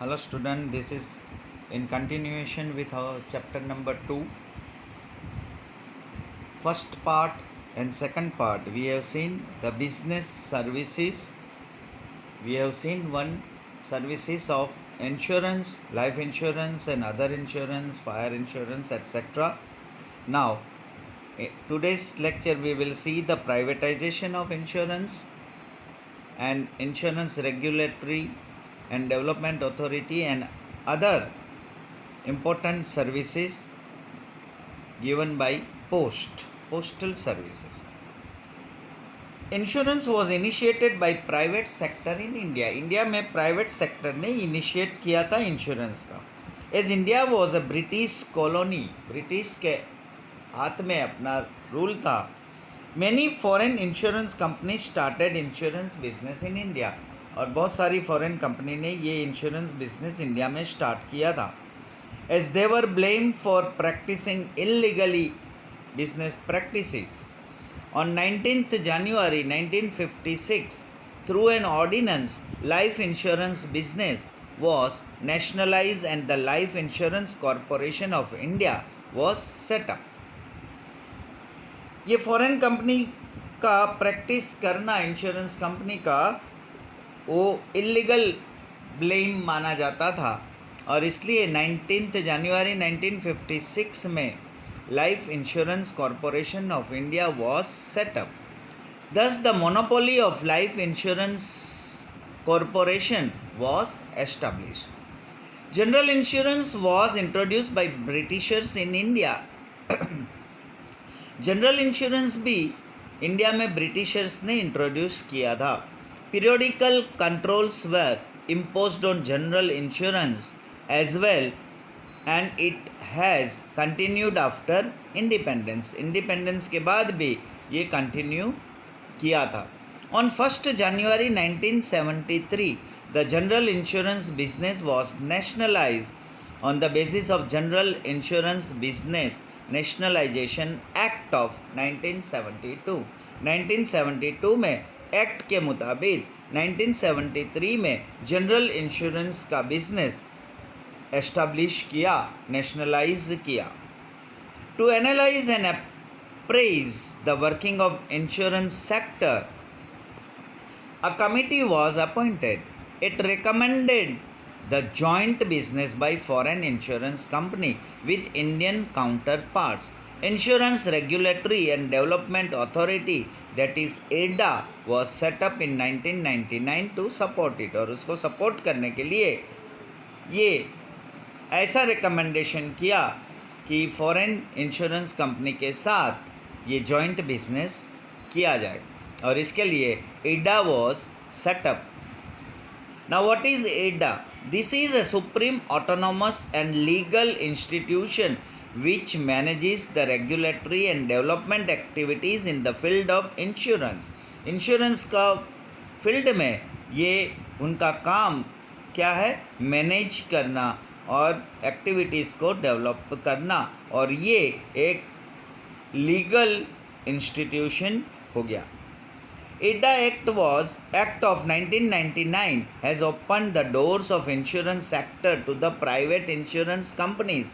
Hello student, this is in continuation with our chapter number 2. First part and second part we have seen the business services. We have seen one services of insurance, life insurance and other insurance, fire insurance, etc. Now today's lecture we will see the privatization of insurance and insurance regulatory and development authority and other important services given by postal services. Insurance was initiated by private sector in India. India में private sector ने initiate किया था insurance का. As India was a British colony, British के हाथ में अपना rule था. Many foreign insurance company started insurance business in India. और बहुत सारी फॉरेन कंपनी ने ये इंश्योरेंस बिजनेस इंडिया में स्टार्ट किया था. As they were blamed for practicing illegally business practices. On 19th January 1956, through an ordinance, life insurance business was nationalized and the Life Insurance Corporation of India was set up. ये foreign company का practice करना insurance company का वो illegal blame माना जाता था और इसलिए 19 जनवरी 1956 में life insurance corporation of India was set up. Thus the monopoly of life insurance corporation was establish. General insurance was introduced by Britishers in India. General insurance भी इंडिया में ब्रिटिशर्स ने इंट्रोड्यूस किया था. Periodical controls were imposed on general insurance as well and it has continued after independence. Independence के बाद भी ये continue किया था. On 1st January 1973 the general insurance business was nationalized on the basis of General Insurance Business Nationalization Act of 1972. 1972 में act के मुताबिक 1973 में जनरल इंश्योरेंस का बिजनेस एस्टाब्लिश किया, नेशनलाइज किया. To analyse and appraise the working of insurance sector a committee was appointed. It recommended the joint business by foreign insurance company with Indian counterparts. Insurance Regulatory and Development Authority, that is AIRDA, was set up in 1999 to support it. और उसको support करने के लिए ये ऐसा recommendation किया कि foreign insurance company के साथ ये जॉइंट बिजनेस किया जाए और इसके लिए AIRDA was set up. Now what is AIRDA? This is a supreme autonomous and legal institution which manages the regulatory and development activities in the field of insurance. Insurance का field में ये उनका काम क्या है? मैनेज करना और activities को डेवलप करना और ये एक लीगल इंस्टीट्यूशन हो गया. IRDA Act of 1999 has opened the doors of insurance sector to the private insurance companies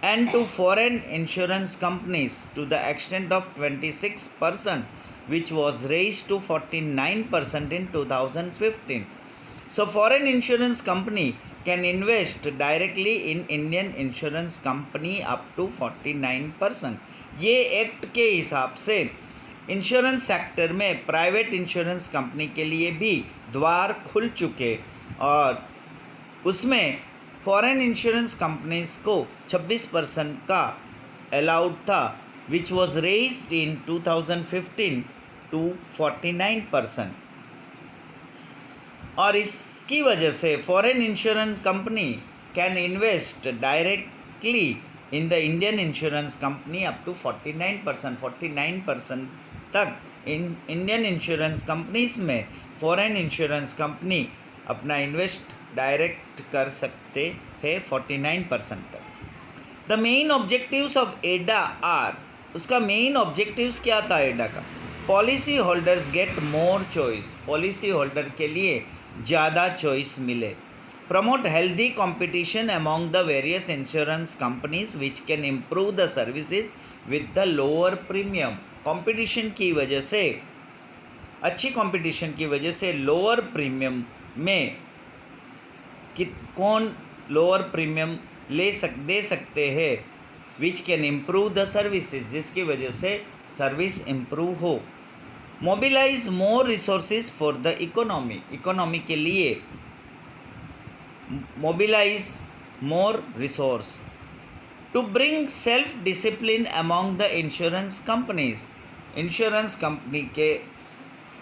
and to foreign insurance companies to the extent of 26%, which was raised to 49% in 2015. So foreign insurance company can invest directly in Indian insurance company up to 49%. ये act के हिसाब से insurance sector में private insurance company के लिए भी द्वार खुल चुके और उसमें फॉरेन इंश्योरेंस कंपनीज को 26% का अलाउड था, which was raised in 2015 to 49%. और इसकी वजह से foreign insurance company can invest directly in the Indian insurance company up to 49% तक इन इंडियन इंश्योरेंस कंपनीज में फॉरेन इंश्योरेंस कंपनी अपना इन्वेस्ट डायरेक्ट कर सकते हैं 49% तक. द मेन ऑब्जेक्टिव्स ऑफ एडा आर, उसका मेन ऑब्जेक्टिव्स क्या था एडा का? Policy holders get more choice, policy holder के लिए ज़्यादा चॉइस मिले. promote healthy competition among the various insurance companies which can improve the services with the lower premium. Competition की वजह से, अच्छी कंपटीशन की वजह से लोअर प्रीमियम में कौन लोअर प्रीमियम दे सकते हैं, which can improve the services, जिसकी वजह से सर्विस इम्प्रूव हो. Mobilise more resources for the economy के लिए mobilise more resource. To bring self discipline among the insurance companies, insurance company के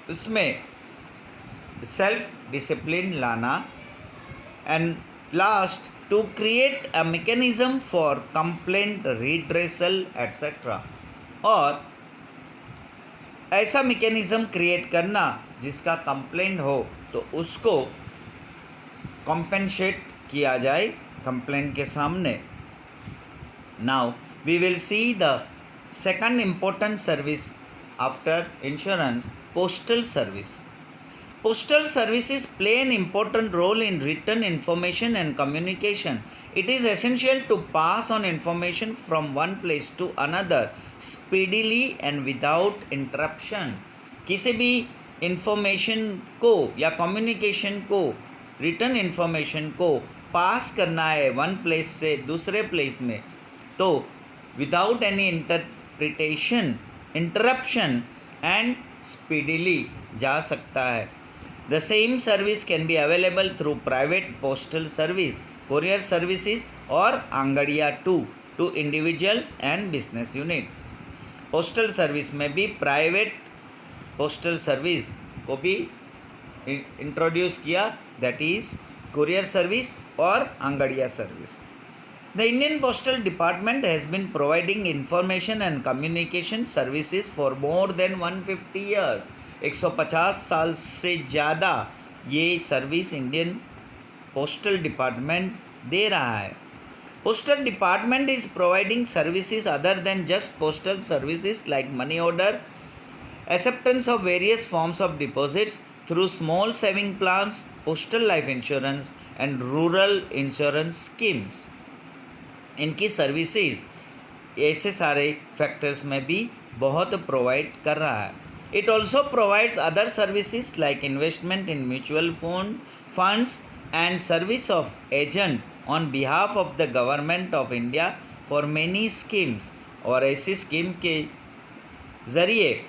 उसमें सेल्फ डिसिप्लिन लाना. And last, to create a mechanism for complaint redressal et cetera, और ऐसा mechanism create करना जिसका complaint हो तो उसको कॉम्पेंसेट किया जाए कंप्लेंट के सामने. Now we will see the second important service after insurance, postal service. Postal services play an important role in written information and communication. It is essential to pass on information from one place to another speedily and without interruption. किसी भी information को या communication को, return information को पास करना है one place से दूसरे प्लेस में, तो without any interruption and speedily जा सकता है. The same service can be available through private postal service, courier services और angadia to individuals and business unit. Postal service में भी प्राइवेट पोस्टल सर्विस को भी इंट्रोड्यूस किया, दैट इज कोरियर सर्विस और angadia service. The Indian Postal Department has been providing information and communication services for more than 150 years. 150 साल से ज़्यादा ये सर्विस इंडियन पोस्टल डिपार्टमेंट दे रहा है. Postal Department is providing services other than just postal services like money order, acceptance of various forms of deposits through small saving plans, postal life insurance and rural insurance schemes. इनकी services ऐसे सारे factors में भी बहुत provide कर रहा है. It also provides other services like investment in mutual funds and service of agent on behalf of the government of India for many schemes. और ऐसी स्कीम के ज़रिए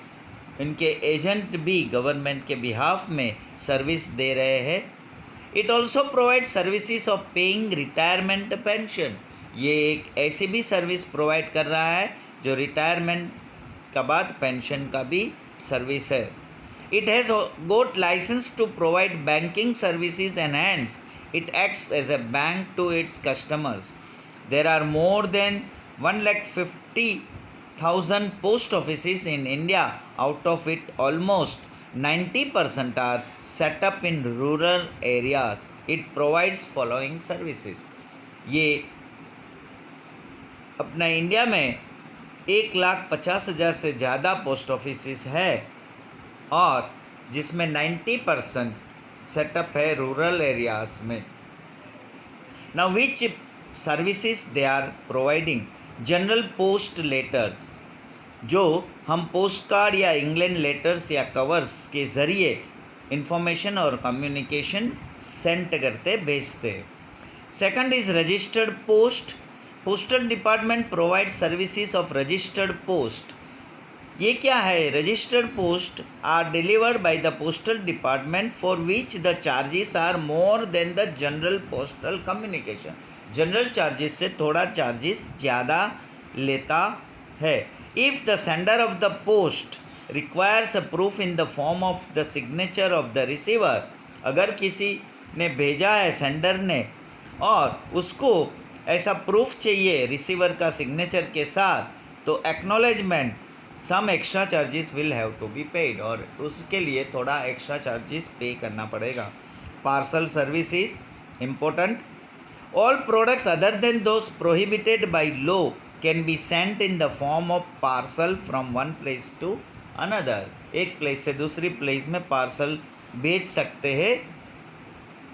इनके एजेंट भी गवर्नमेंट के बिहाफ में सर्विस दे रहे हैं. It also provide services of paying retirement pension. ये एक ऐसी भी सर्विस प्रोवाइड कर रहा है जो रिटायरमेंट का बाद पेंशन का भी सर्विस है. It has got licence to provide banking services and hence it acts as a bank to its customers. There are more than 150,000 post offices in India. Out of it almost 90% are set up in rural areas. It provides following services. ये अपना India में 1,50,000 से ज़्यादा post offices है और जिसमें 90% setup है rural areas में. Now which services they are providing? General post letters, जो हम पोस्ट कार्ड या इंग्लैंड लेटर्स या कवर्स के ज़रिए इंफॉर्मेशन और कम्युनिकेशन सेंड करते भेजते. Second is registered post. Postal department provide services of registered post. ये क्या है? Registered post are delivered by the postal department for which the charges are more than the general postal communication. General charges से थोड़ा charges ज़्यादा लेता है. If the sender of the post requires a proof in the form of the signature of the receiver, अगर किसी ने भेजा है सेंडर ने और उसको ऐसा प्रूफ चाहिए रिसीवर का सिग्नेचर के साथ, तो acknowledgement some extra charges will have to be paid, और उसके लिए थोड़ा एक्स्ट्रा चार्जेस पे करना पड़ेगा. Parcel service is important. All products other than those prohibited by law can be sent in the form of parcel from one place to another. एक place से दूसरी place में पार्सल भेज सकते हैं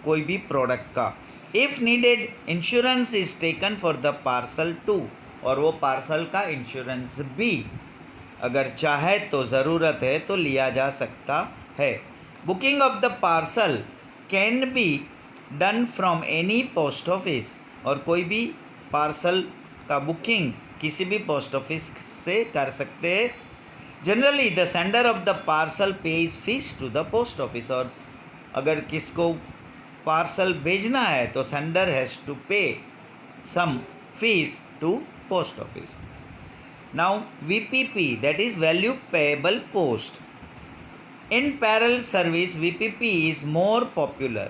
कोई भी प्रोडक्ट का. If needed insurance is taken for the parcel too, और वो पार्सल का इंश्योरेंस भी अगर चाहे तो ज़रूरत है तो लिया जा सकता है. Booking of the parcel can be done from any post office, और कोई भी पार्सल का बुकिंग किसी भी पोस्ट ऑफिस से कर सकते हैं. Generally the sender of the parcel pays fees to the post office, और अगर किसको पार्सल भेजना है तो sender has to pay some fees to post office. Now VPP, that is value payable post. In parallel service, VPP is more popular.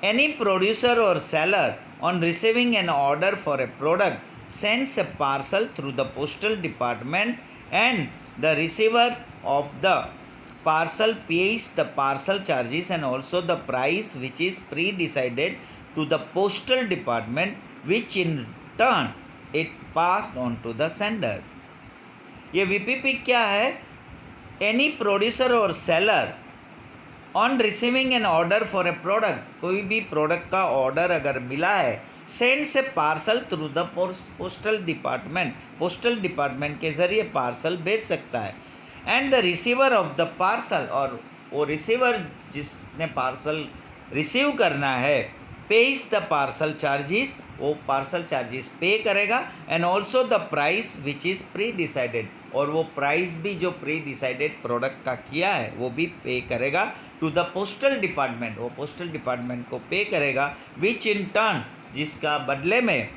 Any producer or seller on receiving an order for a product sends a parcel through the postal department, and the receiver of the parcel pays the parcel charges and also the price, which is pre-decided, to the postal department, which in turn it passed on to the sender. ये VPP क्या है? Any producer और seller on receiving N order for a product, कोई भी product का order अगर मिला है, sends A parcel through the postal department, postal department के ज़रिए पार्सल भेज सकता है. And the receiver of the parcel, और वो रिसीवर जिसने पार्सल रिसीव करना है, पेज द पार्सल चार्जेस, वो पार्सल चार्जेस पे करेगा. And also the price which is pre decided, और वो प्राइस भी जो प्री डिसाइडेड प्रोडक्ट का किया है वो भी पे करेगा टू द पोस्टल डिपार्टमेंट, वो पोस्टल डिपार्टमेंट को पे करेगा. विच इन टर्न, जिसका बदले में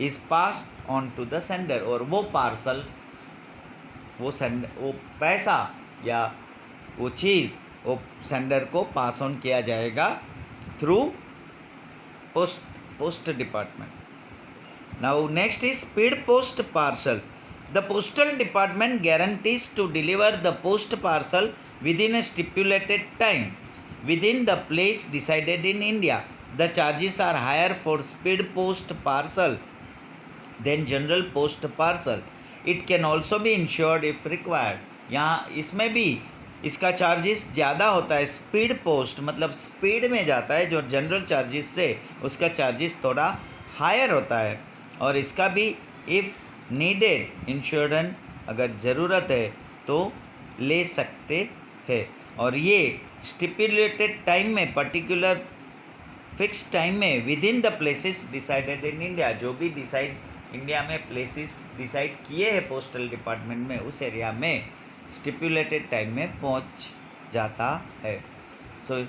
is pass on to the sender, और वो पार्सल, वो पैसा या वो चीज़ वो सेंडर को पास ऑन किया जाएगा through post department. Now next is speed post parcel. The postal department guarantees to deliver the post parcel within a stipulated time within the place decided in India. The charges are higher for speed post parcel than general post parcel. It can also be insured if required. यहाँ इसमें भी इसका charges ज़्यादा होता है. Speed post मतलब speed में जाता है, जो जनरल चार्जेस से उसका चार्जेस थोड़ा हायर होता है. और इसका भी इफ़ नीडेड इंश्योरेंस, अगर ज़रूरत है तो ले सकते हैं. और ये स्टिपुलेटेड टाइम में, पर्टिकुलर फिक्स टाइम में, with in the places decided in India, जो भी इंडिया में प्लेसेस डिसाइड किए हैं पोस्टल डिपार्टमेंट में, उस एरिया में स्टिपुलेटेड टाइम में पहुंच जाता है. So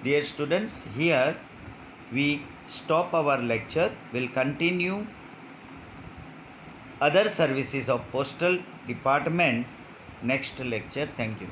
dear students, here we stop our lecture. Will continue other services of postal department next lecture. Thank you.